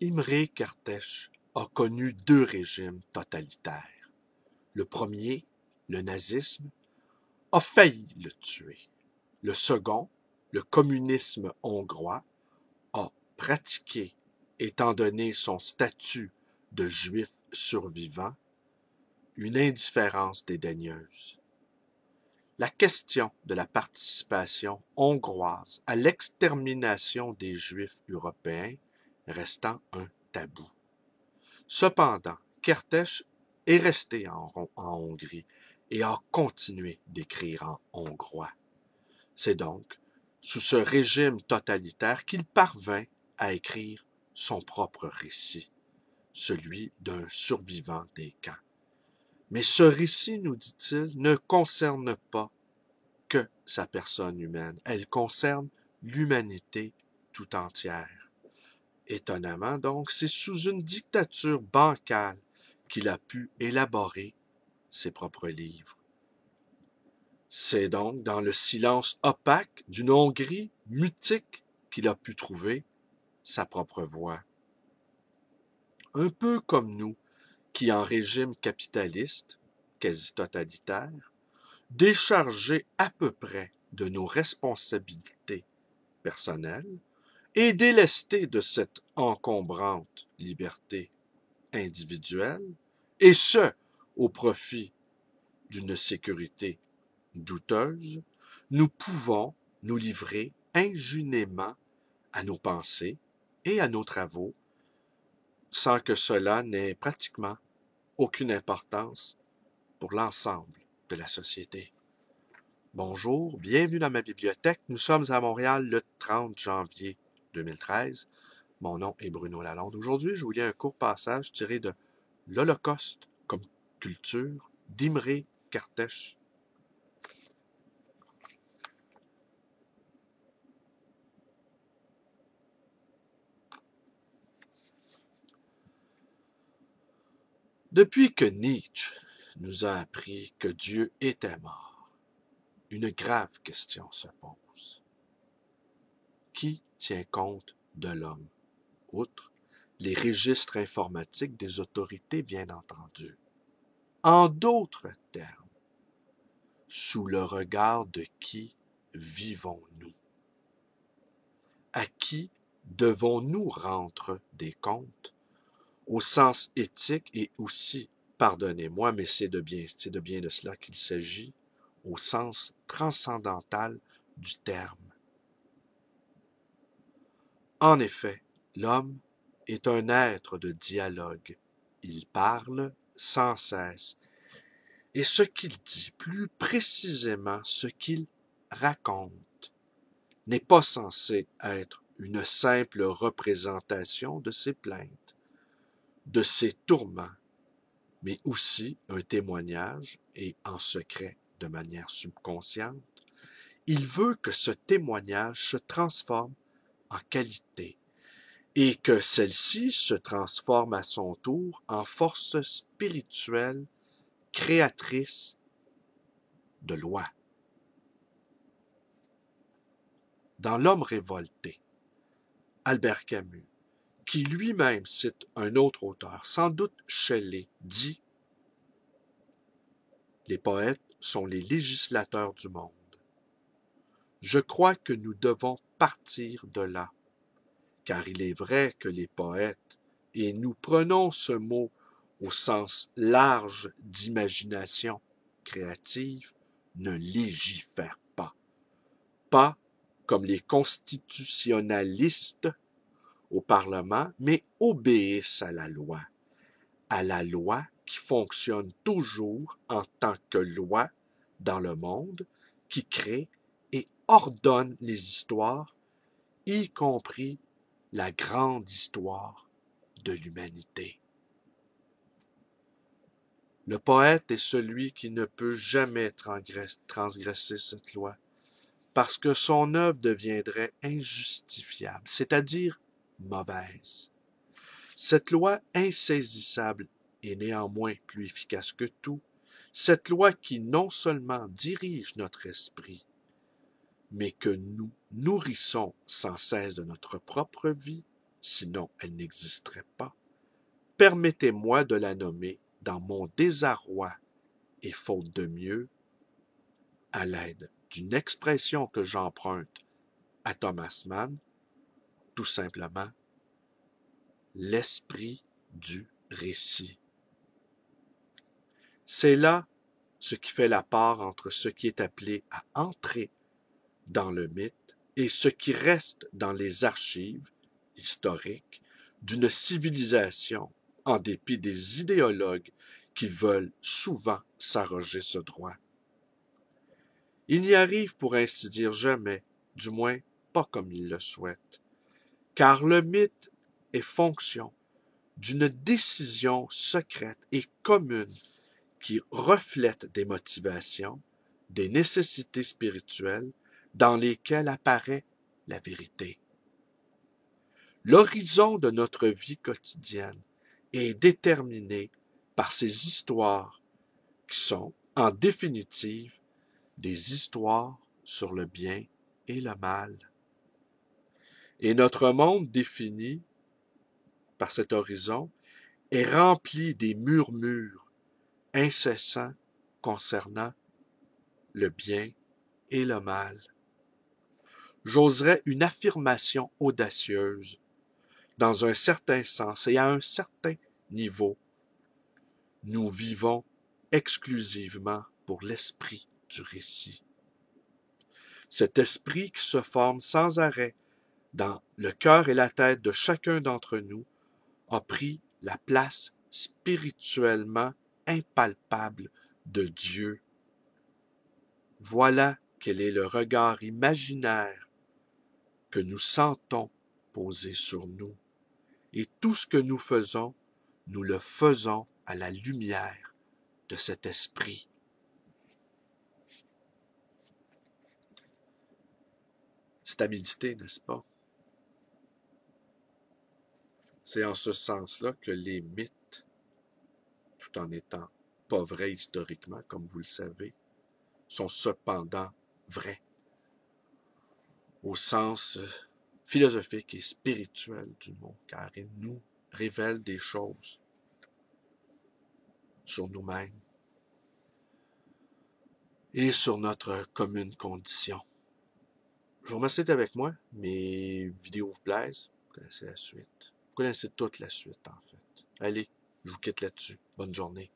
Imre Kertész a connu deux régimes totalitaires. Le premier, le nazisme, a failli le tuer. Le second, le communisme hongrois, a pratiqué, étant donné son statut de juif survivant, une indifférence dédaigneuse. La question de la participation hongroise à l'extermination des Juifs européens restant un tabou. Cependant, Kertész est resté en Hongrie et a continué d'écrire en hongrois. C'est donc sous ce régime totalitaire qu'il parvint à écrire son propre récit, celui d'un survivant des camps. Mais ce récit, nous dit-il, ne concerne pas que sa personne humaine, elle concerne l'humanité tout entière. Étonnamment donc, c'est sous une dictature bancale qu'il a pu élaborer ses propres livres. C'est donc dans le silence opaque d'une Hongrie mutique qu'il a pu trouver sa propre voie. Un peu comme nous, qui en régime capitaliste, quasi totalitaire, déchargés à peu près de nos responsabilités personnelles et délestés de cette encombrante liberté individuelle, et ce, au profit d'une sécurité douteuse, nous pouvons nous livrer ingénument à nos pensées et à nos travaux sans que cela n'ait pratiquement aucune importance pour l'ensemble de la société. Bonjour, bienvenue dans ma bibliothèque. Nous sommes à Montréal le 30 janvier 2013. Mon nom est Bruno Lalonde. Aujourd'hui, je vous lis un court passage tiré de L'Holocauste comme culture d'Imre Kertész. Depuis que Nietzsche nous a appris que Dieu était mort, une grave question se pose. Qui tient compte de l'homme, outre les registres informatiques des autorités, bien entendu? En d'autres termes, sous le regard de qui vivons-nous? À qui devons-nous rendre des comptes? Au sens éthique et aussi, pardonnez-moi, mais c'est de bien de cela qu'il s'agit, au sens transcendantal du terme. En effet, l'homme est un être de dialogue. Il parle sans cesse. Et ce qu'il dit, plus précisément ce qu'il raconte, n'est pas censé être une simple représentation de ses plaintes, de ses tourments, mais aussi un témoignage, et en secret de manière subconsciente. Il veut que ce témoignage se transforme en qualité et que celle-ci se transforme à son tour en force spirituelle créatrice de loi. Dans L'Homme révolté, Albert Camus, qui lui-même cite un autre auteur, sans doute Shelley, dit « Les poètes sont les législateurs du monde. Je crois que nous devons partir de là, car il est vrai que les poètes, et nous prenons ce mot au sens large d'imagination créative, ne légifèrent pas. Pas comme les constitutionnalistes au Parlement, mais obéissent à la loi qui fonctionne toujours en tant que loi dans le monde, qui crée et ordonne les histoires, y compris la grande histoire de l'humanité. Le poète est celui qui ne peut jamais transgresser cette loi, parce que son œuvre deviendrait injustifiable, c'est-à-dire mauvaise. Cette loi insaisissable est néanmoins plus efficace que tout, cette loi qui non seulement dirige notre esprit, mais que nous nourrissons sans cesse de notre propre vie, sinon elle n'existerait pas. Permettez-moi de la nommer dans mon désarroi et faute de mieux, à l'aide d'une expression que j'emprunte à Thomas Mann, tout simplement l'esprit du récit. C'est là ce qui fait la part entre ce qui est appelé à entrer dans le mythe et ce qui reste dans les archives historiques d'une civilisation, en dépit des idéologues qui veulent souvent s'arroger ce droit. Il n'y arrive pour ainsi dire jamais, du moins pas comme il le souhaite, car le mythe est fonction d'une décision secrète et commune qui reflète des motivations, des nécessités spirituelles dans lesquelles apparaît la vérité. L'horizon de notre vie quotidienne est déterminé par ces histoires qui sont, en définitive, des histoires sur le bien et le mal. Et notre monde défini par cet horizon est rempli des murmures incessants concernant le bien et le mal. J'oserais une affirmation audacieuse, dans un certain sens et à un certain niveau. Nous vivons exclusivement pour l'esprit du récit. Cet esprit qui se forme sans arrêt dans le cœur et la tête de chacun d'entre nous a pris la place spirituellement impalpable de Dieu. Voilà quel est le regard imaginaire que nous sentons poser sur nous. Et tout ce que nous le faisons à la lumière de cet esprit. C'est à méditer, n'est-ce pas? C'est en ce sens-là que les mythes, tout en étant pas vrais historiquement, comme vous le savez, sont cependant vrais, au sens philosophique et spirituel du mot, car ils nous révèlent des choses sur nous-mêmes et sur notre commune condition. Je vous remercie d'être avec moi. Mes vidéos vous plaisent. Vous connaissez la suite. Vous connaissez toute la suite, en fait. Allez, je vous quitte là-dessus. Bonne journée.